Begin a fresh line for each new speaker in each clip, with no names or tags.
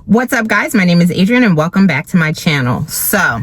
What's up, guys? My name is Adrienne and welcome back to my channel. So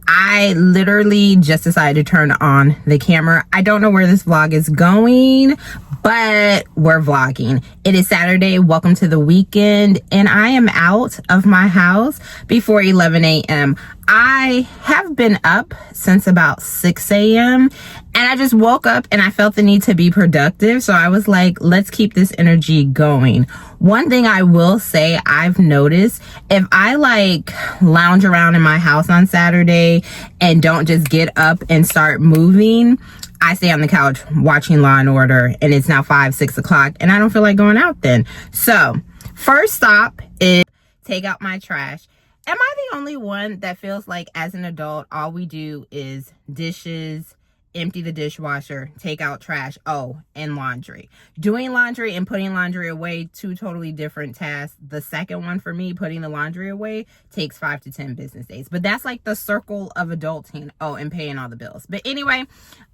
I literally just decided to turn on the camera. I don't know where this vlog is going, but we're vlogging. It is Saturday. Welcome to the weekend, and I am out of my house before 11 a.m. I have been up since about 6 a.m. and I just woke up and I felt the need to be productive. So I was like, let's keep this energy going. One thing I will say I've noticed, if I like lounge around in my house on Saturday and don't just get up and start moving, I stay on the couch watching Law and Order, and it's now 5-6 o'clock and I don't feel like going out then. So first stop is take out my trash. Am I the only one that feels like as an adult, all we do is dishes, empty the dishwasher, take out trash, and laundry? Doing laundry and putting laundry away, two totally different tasks. The second one for me, putting the laundry away, takes 5 to 10 business days. But that's like the circle of adulting. And paying all the bills. But anyway,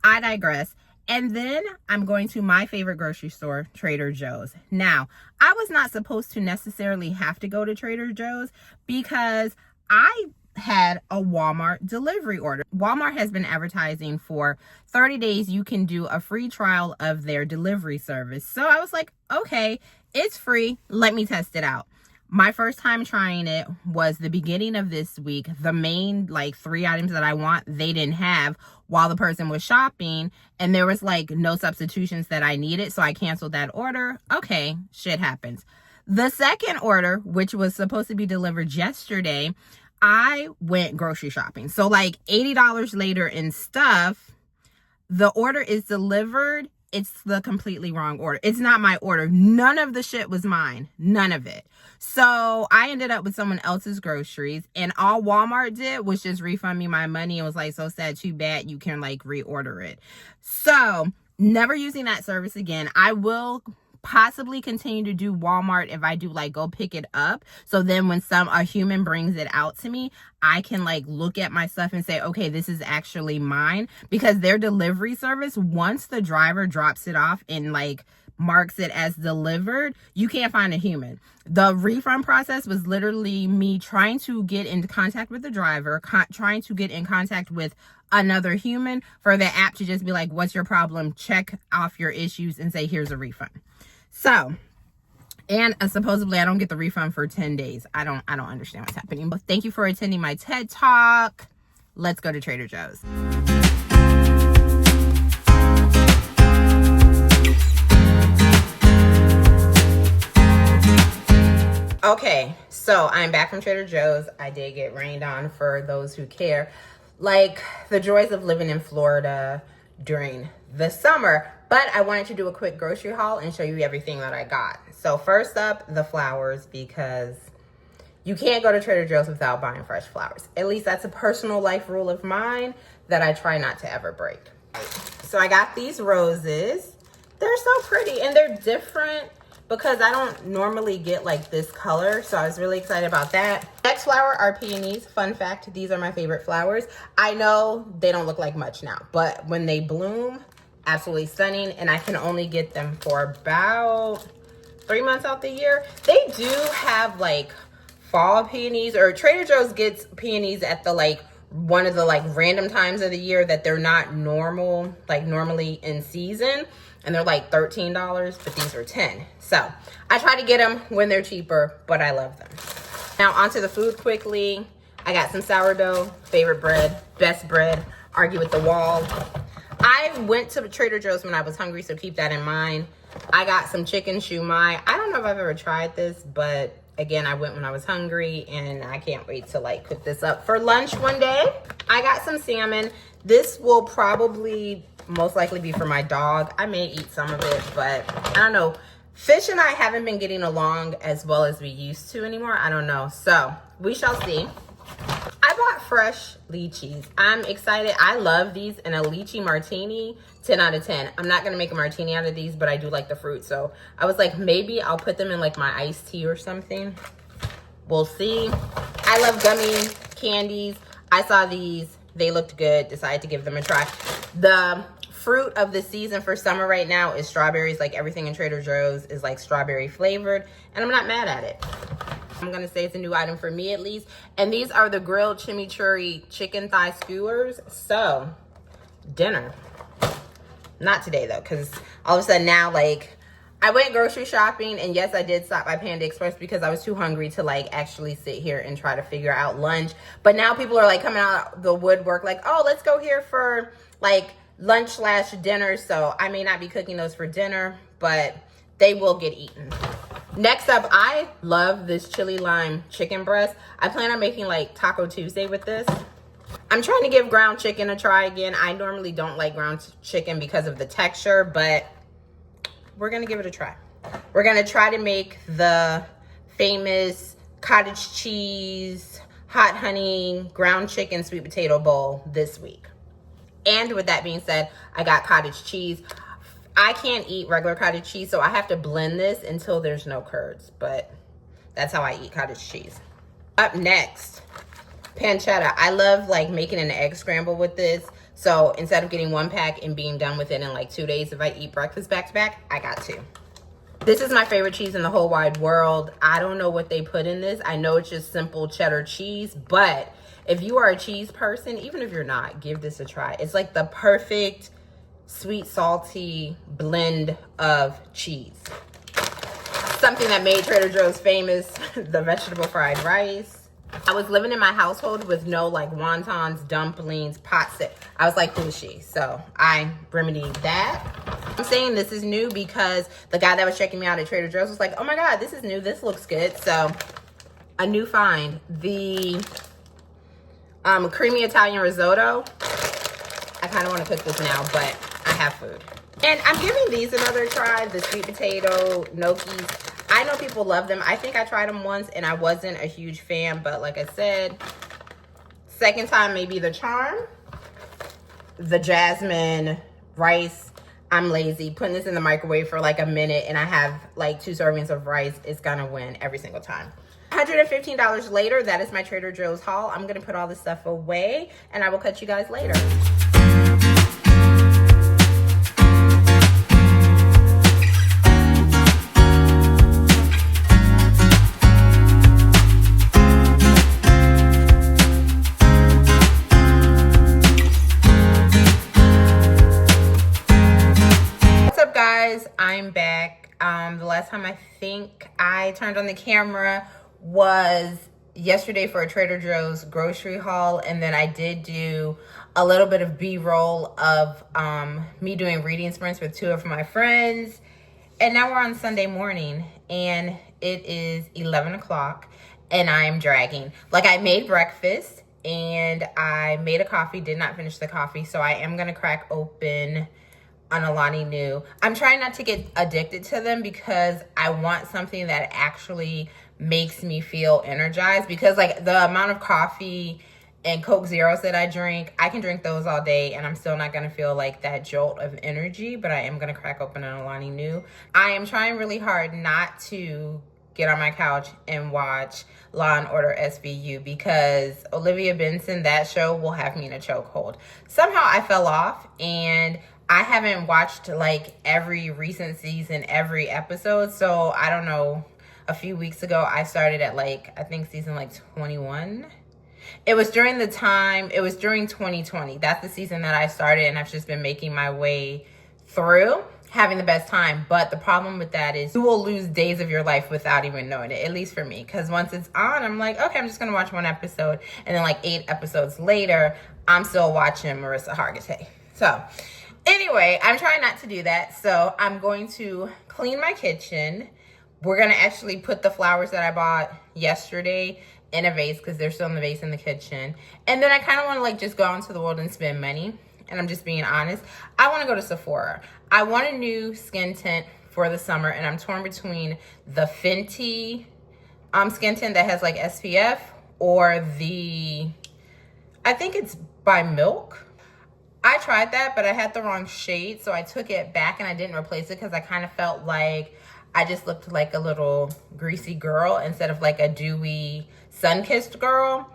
I digress. And then I'm going to my favorite grocery store, Trader Joe's. Now, I was not supposed to necessarily have to go to Trader Joe's because I had a Walmart delivery order. Walmart has been advertising for 30 days. You can do a free trial of their delivery service. So I was like, okay, it's free. Let me test it out. My first time trying it was the beginning of this week. The main 3 items that I want, they didn't have while the person was shopping, and there was no substitutions that I needed. So I canceled that order. Okay, shit happens. The second order, which was supposed to be delivered yesterday, I went grocery shopping. So $80 later in stuff, the order is delivered. It's the completely wrong order. It's not my order. None of the shit was mine. None of it. So I ended up with someone else's groceries, and all Walmart did was just refund me my money. It was so sad, too bad, you can reorder it. So never using that service again. I will possibly continue to do Walmart if I do go pick it up. So then when a human brings it out to me, I can look at my stuff and say, okay, this is actually mine, because their delivery service, once the driver drops it off and marks it as delivered, you can't find a human. The refund process was literally me trying to get in contact with the driver, trying to get in contact with another human, for the app to just be like, what's your problem? Check off your issues and say, here's a refund. So, and supposedly I don't get the refund for 10 days. I don't understand what's happening. But thank you for attending my TED Talk. Let's go to Trader Joe's. Okay, so I'm back from Trader Joe's. I did get rained on, for those who care. The joys of living in Florida during the summer. But I wanted to do a quick grocery haul and show you everything that I got. So first up, the flowers, because you can't go to Trader Joe's without buying fresh flowers. At least that's a personal life rule of mine that I try not to ever break. So I got these roses. They're so pretty, and they're different because I don't normally get this color. So I was really excited about that. Next flower are peonies. Fun fact, these are my favorite flowers. I know they don't look like much now, but when they bloom, absolutely stunning. And I can only get them for about 3 months out the year. They do have fall peonies, or Trader Joe's gets peonies at the one of the random times of the year that they're not normally in season, and they're $13, but these are 10. So I try to get them when they're cheaper, but I love them. Now onto the food quickly. I got some sourdough, favorite bread, best bread, argue with the wall. I went to Trader Joe's when I was hungry, so keep that in mind. I got some chicken shumai. I don't know if I've ever tried this, but again, I went when I was hungry, and I can't wait to cook this up for lunch one day. I got some salmon. This will probably most likely be for my dog. I may eat some of it, but I don't know. Fish and I haven't been getting along as well as we used to anymore. I don't know. So we shall see. I bought fresh lychees. I'm excited. I love these, and a lychee martini, 10 out of 10. I'm not going to make a martini out of these, but I do like the fruit. So I was like, maybe I'll put them in my iced tea or something. We'll see. I love gummy candies. I saw these. They looked good. Decided to give them a try. The fruit of the season for summer right now is strawberries. Everything in Trader Joe's is strawberry flavored, and I'm not mad at it. I'm gonna say it's a new item for me at least. And these are the grilled chimichurri chicken thigh skewers. So, dinner. Not today though, because all of a sudden now, like, I went grocery shopping, and yes, I did stop by Panda Express because I was too hungry to like actually sit here and try to figure out lunch. But now people are like coming out the woodwork like, oh, let's go here for like lunch slash dinner. So I may not be cooking those for dinner, but they will get eaten. Next up, I love this chili lime chicken breast. I plan on making like Taco Tuesday with this. I'm trying to give ground chicken a try again. I normally don't like ground chicken because of the texture, but we're gonna give it a try. We're gonna try to make the famous cottage cheese, hot honey, ground chicken, sweet potato bowl this week. And with that being said, I got cottage cheese. I can't eat regular cottage cheese, so I have to blend this until there's no curds, but that's how I eat cottage cheese. Up next, pancetta. I love like making an egg scramble with this. So instead of getting one pack and being done with it in like 2 days, if I eat breakfast back to back, I got 2. This is my favorite cheese in the whole wide world. I don't know what they put in this. I know it's just simple cheddar cheese, but if you are a cheese person, even if you're not, give this a try. It's like the perfect sweet, salty blend of cheese. Something that made Trader Joe's famous, the vegetable fried rice. I was living in my household with no like wontons, dumplings, pot stick. I was like, who is she? So I remedied that. I'm saying this is new because the guy that was checking me out at Trader Joe's was like, oh my God, this is new. This looks good. So a new find, the creamy Italian risotto. I kind of want to cook this now, but I have food. And I'm giving these another try, the sweet potato gnocchis. I know people love them. I think I tried them once and I wasn't a huge fan, but like I said, second time may be the charm. The jasmine rice, I'm lazy. Putting this in the microwave for like a minute and I have like 2 servings of rice, it's gonna win every single time. $115 later, that is my Trader Joe's haul. I'm gonna put all this stuff away and I will catch you guys later. I'm back. The last time I think I turned on the camera was yesterday for a Trader Joe's grocery haul, and then I did do a little bit of B-roll of me doing reading sprints with 2 of my friends. And now we're on Sunday morning and it is 11 o'clock and I'm dragging. Like, I made breakfast and I made a coffee, did not finish the coffee, so I am gonna crack open an Alani new. I'm trying not to get addicted to them because I want something that actually makes me feel energized, because like the amount of coffee and Coke Zeros that I drink, I can drink those all day and I'm still not gonna feel like that jolt of energy, but I am gonna crack open an Alani new. I am trying really hard not to get on my couch and watch Law and Order SVU because Olivia Benson, that show will have me in a chokehold. Somehow I fell off and I haven't watched like every recent season, every episode. So I don't know, a few weeks ago, I started at like, I think season like 21. It was during 2020. That's the season that I started and I've just been making my way through, having the best time. But the problem with that is you will lose days of your life without even knowing it, at least for me. Because once it's on, I'm like, okay, I'm just gonna watch 1 episode. And then like 8 episodes later, I'm still watching Marissa Hargitay. So anyway, I'm trying not to do that. So I'm going to clean my kitchen. We're going to actually put the flowers that I bought yesterday in a vase because they're still in the vase in the kitchen. And then I kind of want to like just go out into the world and spend money. And I'm just being honest. I want to go to Sephora. I want a new skin tint for the summer. And I'm torn between the Fenty skin tint that has like SPF or the, I think it's by Milk. I tried that, but I had the wrong shade, so I took it back and I didn't replace it because I kind of felt like I just looked like a little greasy girl instead of like a dewy, sun-kissed girl.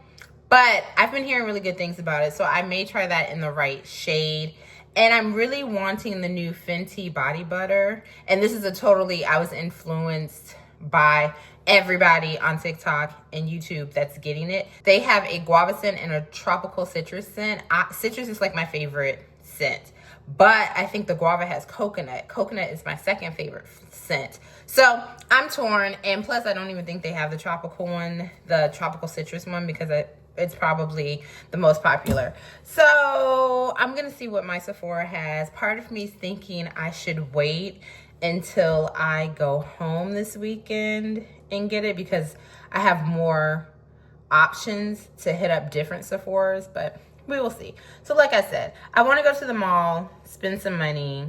But I've been hearing really good things about it, so I may try that in the right shade. And I'm really wanting the new Fenty body butter. And this is I was influenced by everybody on TikTok and YouTube that's getting it. They have a guava scent and a tropical citrus scent. Citrus is like my favorite scent, but I think the guava has coconut. Coconut is my second favorite scent. So I'm torn, and plus I don't even think they have the tropical one, the tropical citrus one, because it's probably the most popular. So I'm gonna see what my Sephora has. Part of me is thinking I should wait until I go home this weekend and get it, because I have more options to hit up different Sephoras, but we will see. So like I said, I want to go to the mall, spend some money,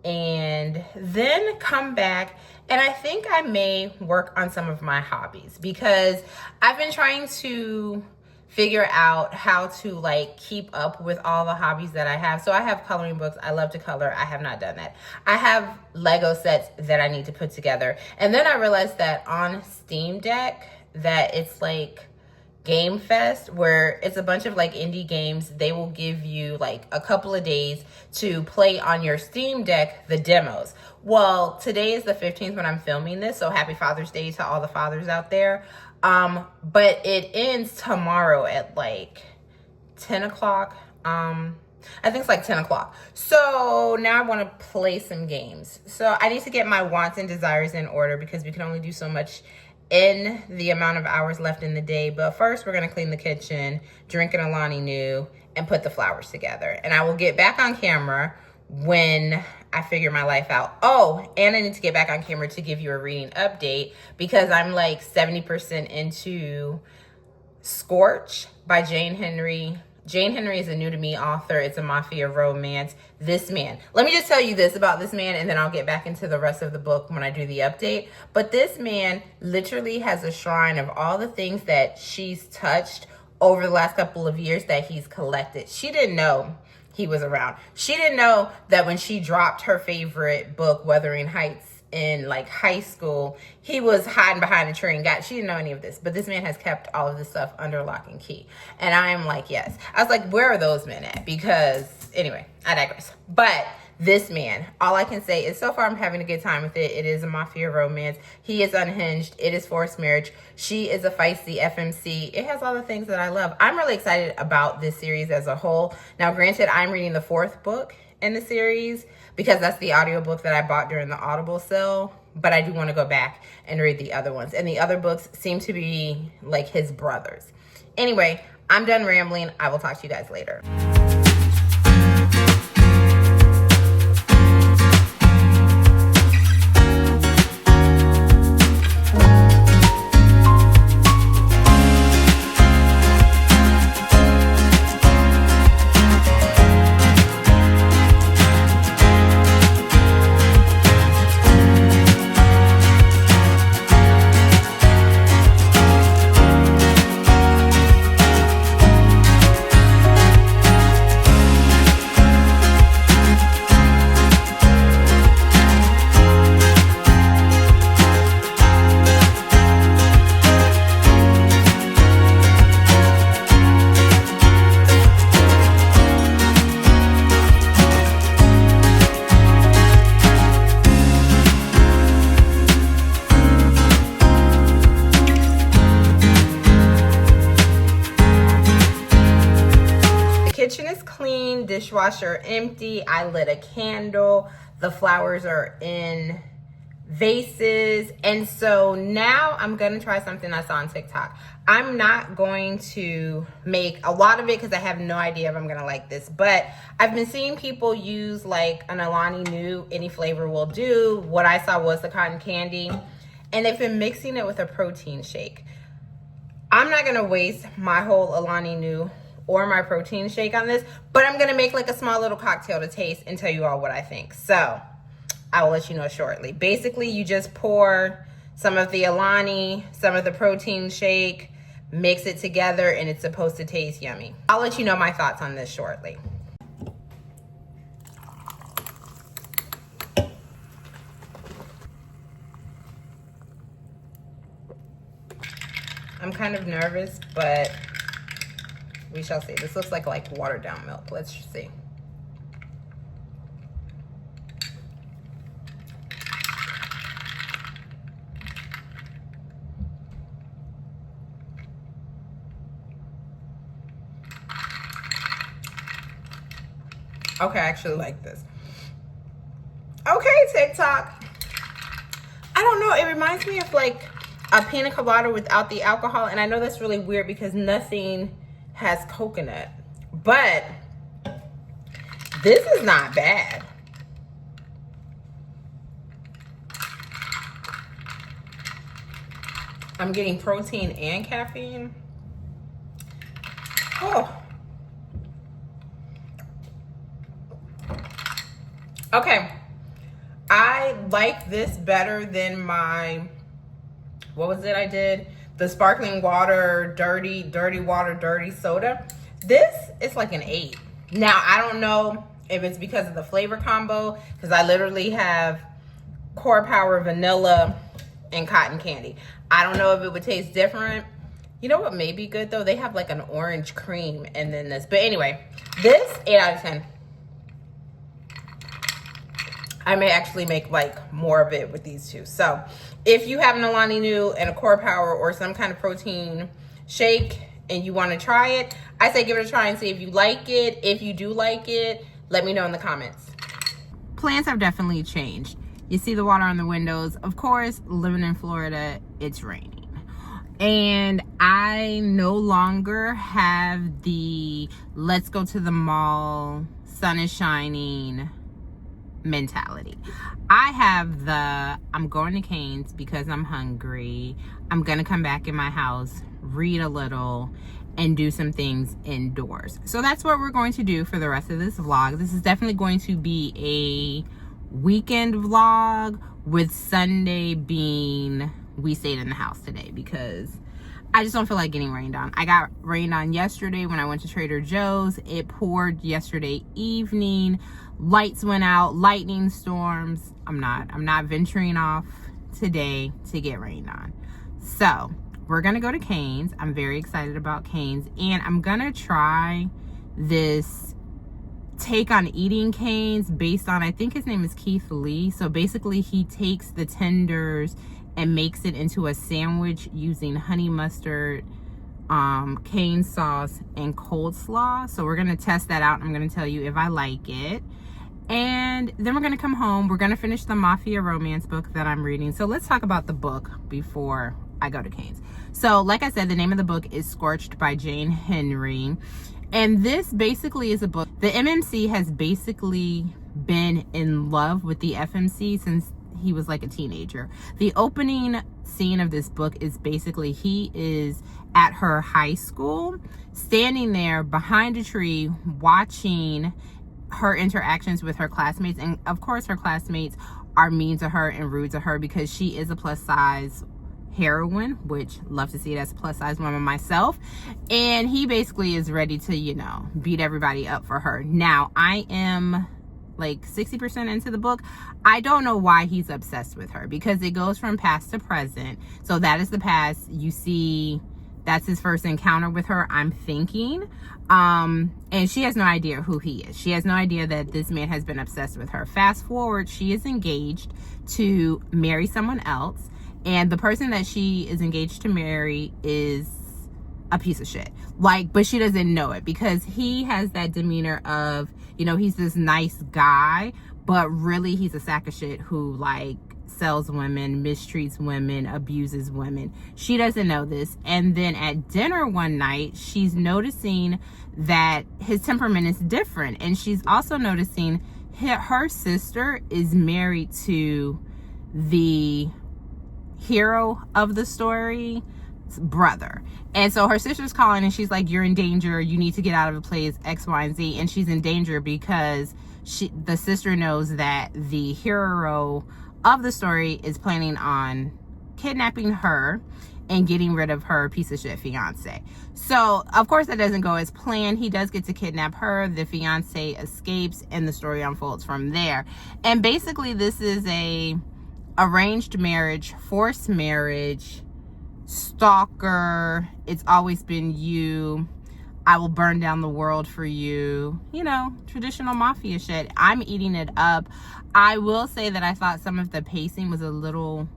and then come back, and I think I may work on some of my hobbies, because I've been trying to figure out how to like keep up with all the hobbies that I have. So I have coloring books. I love to color. I have not done that. I have Lego sets that I need to put together. And then I realized that on Steam Deck that it's like Game Fest, where it's a bunch of like indie games. They will give you like a couple of days to play on your Steam Deck the demos. Well, today is the 15th when I'm filming this, so happy Father's Day to all the fathers out there. But it ends tomorrow at like 10 o'clock. I think it's like 10 o'clock. So now I want to play some games. So I need to get my wants and desires in order, because we can only do so much in the amount of hours left in the day. But first we're going to clean the kitchen, drink an Alani new, and put the flowers together. And I will get back on camera when I figure my life out. Oh, and I need to get back on camera to give you a reading update, because I'm like 70% into Scorch by Jane Henry. Jane Henry is a new to me author. It's a mafia romance. This man, let me just tell you this about this man, and then I'll get back into the rest of the book when I do the update. But this man literally has a shrine of all the things that she's touched over the last couple of years that he's collected. She didn't know he was around. She didn't know that when she dropped her favorite book, Wuthering Heights, in like high school, he was hiding behind a tree and she didn't know any of this. But this man has kept all of this stuff under lock and key. And I am like, yes. I was like, where are those men at? Because anyway, I digress. But this man, all I can say is so far I'm having a good time with it. It is a mafia romance. He is unhinged. It is forced marriage. She is a feisty FMC. It has all the things that I love. I'm really excited about this series as a whole. Now, granted, I'm reading the 4th book in the series, because that's the audiobook that I bought during the Audible sale. But I do want to go back and read the other ones. And the other books seem to be like his brothers. Anyway, I'm done rambling. I will talk to you guys later. Kitchen is clean, dishwasher empty. I lit a candle. The flowers are in vases. And so now I'm gonna try something I saw on TikTok. I'm not going to make a lot of it because I have no idea if I'm gonna like this, but I've been seeing people use like an Alani new, any flavor will do. What I saw was the cotton candy, and they've been mixing it with a protein shake. I'm not gonna waste my whole Alani new or my protein shake on this, but I'm gonna make like a small little cocktail to taste and tell you all what I think. So I will let you know shortly. Basically, you just pour some of the Alani, some of the protein shake, mix it together, and it's supposed to taste yummy. I'll let you know my thoughts on this shortly. I'm kind of nervous, but we shall see. This looks like watered down milk. Let's see. Okay, I actually like this. Okay, TikTok. I don't know. It reminds me of like a pina colada without the alcohol. And I know that's really weird because nothing has coconut. But this is not bad. I'm getting protein and caffeine. Oh. Okay. I like this better than my, what was it I did? The sparkling water, dirty water, dirty soda. This is like an 8. Now, I don't know if it's because of the flavor combo, because I literally have Core Power vanilla and cotton candy. I don't know if it would taste different. You know what may be good though? They have like an orange cream and then this. But anyway, this 8 out of 10. I may actually make like more of it with these two. So if you have an Alani Nu and a Core Power or some kind of protein shake and you want to try it, I say give it a try and see if you like it. If you do like it, let me know in the comments. Plans have definitely changed. You see the water on the windows. Of course, living in Florida, it's raining. And I no longer have the let's go to the mall, sun is shining mentality. I have the I'm going to Cane's because I'm hungry. I'm gonna come back in my house, read a little, and do some things indoors. So that's what we're going to do for the rest of this vlog. This is definitely going to be a weekend vlog, with Sunday being we stayed in the house today because I just don't feel like getting rained on. I got rained on yesterday when I went to Trader Joe's. It poured yesterday evening. Lights went out, lightning storms. I'm not venturing off today to get rained on. So we're gonna go to Cane's. I'm very excited about Cane's, and I'm gonna try this take on eating Cane's based on, I think his name is Keith Lee. So basically he takes the tenders and makes it into a sandwich using honey mustard, cane sauce, and coleslaw. So we're gonna test that out. I'm gonna tell you if I like it. And then we're gonna come home. We're gonna finish the Mafia romance book that I'm reading. So let's talk about the book before I go to Cane's. So like I said, the name of the book is Scorched by Jane Henry. And this basically is a book. The MMC has basically been in love with the FMC since he was like a teenager. The opening scene of this book is basically he is at her high school, standing there behind a tree, watching her interactions with her classmates. And of course her classmates are mean to her and rude to her because she is a plus size heroine, which love to see it as a plus size woman myself. And he basically is ready to, you know, beat everybody up for her. Now I am like 60% into the book. I don't know why he's obsessed with her because it goes from past to present. So that is the past. You see, that's his first encounter with her, I'm thinking. And she has no idea who he is. She has no idea that this man has been obsessed with her. Fast forward, she is engaged to marry someone else. And the person that she is engaged to marry is a piece of shit. Like, but she doesn't know it because he has that demeanor of, you know, he's this nice guy, but really he's a sack of shit who like sells women, mistreats women, abuses women. She doesn't know this. And then at dinner one night, she's noticing that his temperament is different. And she's also noticing her sister is married to the hero of the story brother. And so her sister's calling and she's like, you're in danger, you need to get out of the place, X, Y, and Z. And she's in danger because the sister knows that the hero of the story is planning on kidnapping her and getting rid of her piece of shit fiance. So of course that doesn't go as planned. He does get to kidnap her, the fiance escapes, and the story unfolds from there. And basically this is a arranged marriage, forced marriage, stalker, it's always been you, I will burn down the world for you, you know, traditional mafia shit. I'm eating it up. I will say that I thought some of the pacing was a little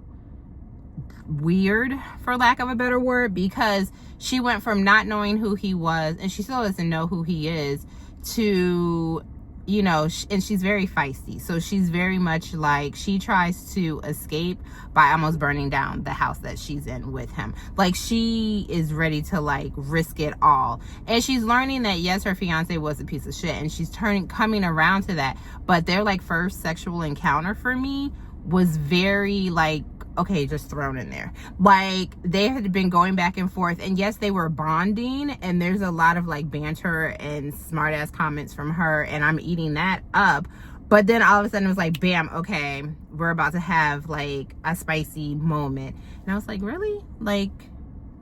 weird, for lack of a better word, because she went from not knowing who he was, and she still doesn't know who he is, to you know, and she's very feisty. So she's very much like, she tries to escape by almost burning down the house that she's in with him. Like, she is ready to like risk it all. And she's learning that yes, her fiance was a piece of shit, and she's coming around to that. But their like first sexual encounter for me was very like, okay, just thrown in there. Like, they had been going back and forth, and yes, they were bonding, and there's a lot of like banter and smart ass comments from her, and I'm eating that up. But then all of a sudden it was like, bam, okay, we're about to have like a spicy moment. And I was like, really? Like,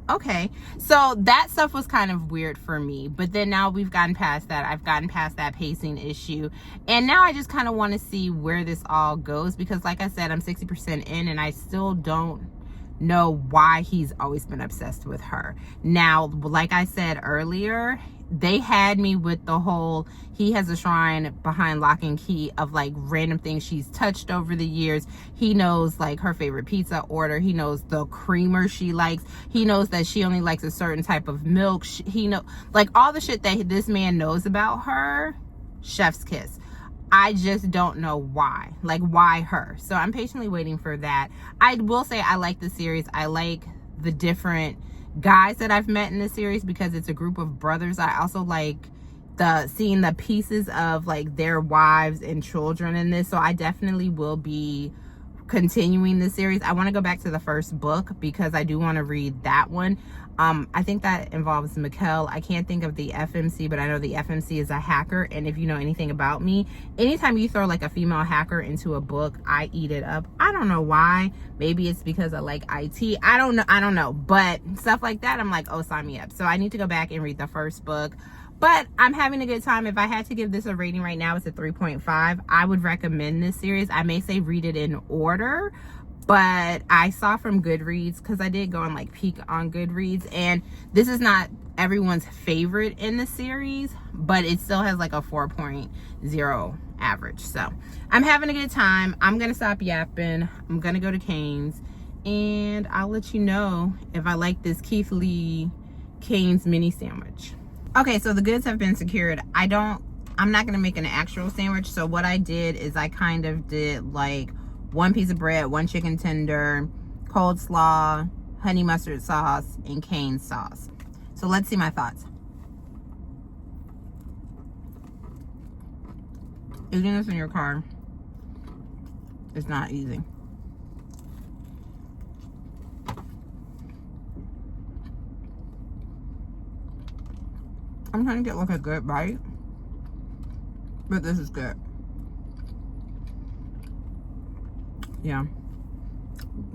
okay. So that stuff was kind of weird for me. But then now we've gotten past that. I've gotten past that pacing issue. And now I just kind of want to see where this all goes. Because like I said, I'm 60% in, and I still don't know why he's always been obsessed with her. Now, like I said earlier, they had me with the whole, he has a shrine behind lock and key of like random things she's touched over the years. He knows like her favorite pizza order. He knows the creamer she likes. He knows that she only likes a certain type of milk. He know like all the shit that this man knows about her. Chef's kiss. I just don't know why. Like, why her? So I'm patiently waiting for that. I will say I like the series. I like the different guys that I've met in this series because it's a group of brothers. I also like seeing the pieces of like their wives and children in this. So I definitely will be continuing the series. I want to go back to the first book because I do want to read that one. I think that involves Mikkel. I can't think of the FMC, but I know the FMC is a hacker. And if you know anything about me, anytime you throw like a female hacker into a book, I eat it up. I don't know why. Maybe it's because I like IT. I don't know. But stuff like that, I'm like, oh, sign me up. So I need to go back and read the first book. But I'm having a good time. If I had to give this a rating right now, it's a 3.5. I would recommend this series. I may say read it in order, but I saw from Goodreads, because I did go and like peek on Goodreads, and this is not everyone's favorite in the series, but it still has like a 4.0 average. So I'm having a good time. I'm gonna stop yapping. I'm gonna go to Cane's, and I'll let you know if I like this Keith Lee Cane's mini sandwich. Okay, so the goods have been secured. I'm not gonna make an actual sandwich. So what I did is I kind of did like one piece of bread, one chicken tender, cold slaw, honey mustard sauce, and cane sauce. So let's see my thoughts. Eating this in your car is not easy. I'm trying to get like a good bite, but this is good. Yeah.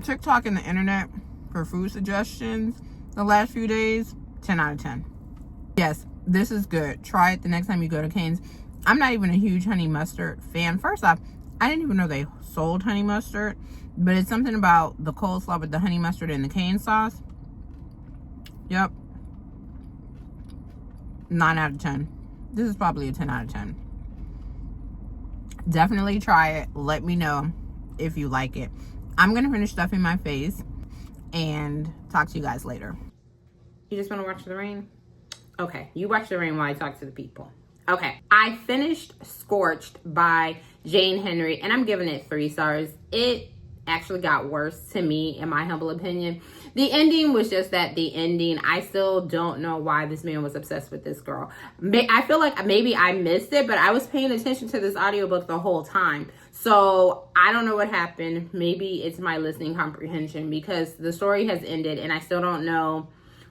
TikTok and the internet for food suggestions the last few days, 10 out of 10. Yes, this is good. Try it the next time you go to Cane's. I'm not even a huge honey mustard fan. First off, I didn't even know they sold honey mustard, but it's something about the coleslaw with the honey mustard and the cane sauce. Yep. 9 out of 10. This is probably a 10 out of 10. Definitely try it. Let me know if you like it. I'm gonna finish stuffing my face and talk to you guys later. You just want to watch the rain? Okay, you watch the rain while I talk to the people. Okay, I finished Scorched by Jane Henry, and I'm giving it 3 stars. It actually got worse to me, in my humble opinion. The ending was just that, the ending. I still don't know why this man was obsessed with this girl. I feel like maybe I missed it, but I was paying attention to this audiobook the whole time. So I don't know what happened. Maybe it's my listening comprehension, because the story has ended and I still don't know,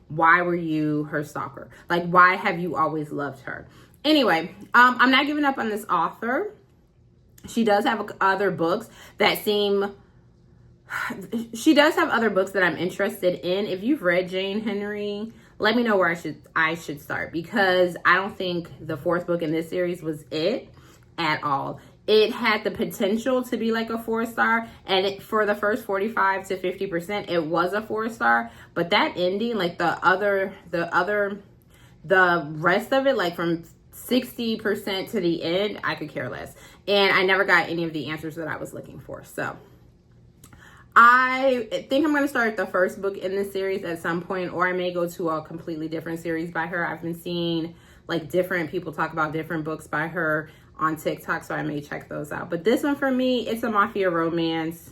why were you her stalker? Like, why have you always loved her? Anyway, I'm not giving up on this author. She does have other books that I'm interested in. If you've read Jane Henry, let me know where I should start, because I don't think the 4th book in this series was it at all. It had the potential to be like a 4-star, and for the first 45 to 50%, it was a 4-star. But that ending, like the rest of it, like from 60% to the end, I could care less. And I never got any of the answers that I was looking for. So I think I'm going to start the first book in this series at some point, or I may go to a completely different series by her. I've been seeing like different people talk about different books by her on TikTok, so I may check those out. But this one for me, it's a mafia romance.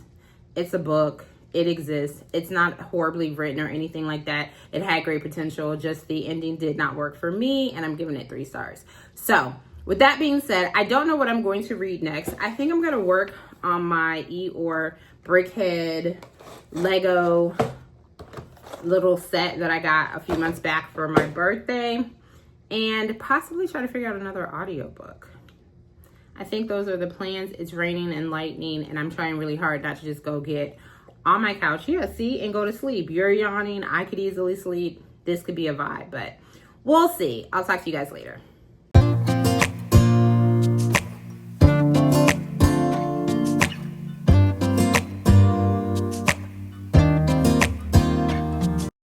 It's a book. It exists. It's not horribly written or anything like that. It had great potential. Just the ending did not work for me, and I'm giving it 3 stars. So with that being said, I don't know what I'm going to read next. I think I'm going to work on my Eeyore Brickhead Lego little set that I got a few months back for my birthday, and possibly try to figure out another audiobook. I think those are the plans. It's raining and lightning, and I'm trying really hard not to just go get on my couch, see, and go to sleep. You're yawning. I could easily sleep. This could be a vibe, but we'll see. I'll talk to you guys later.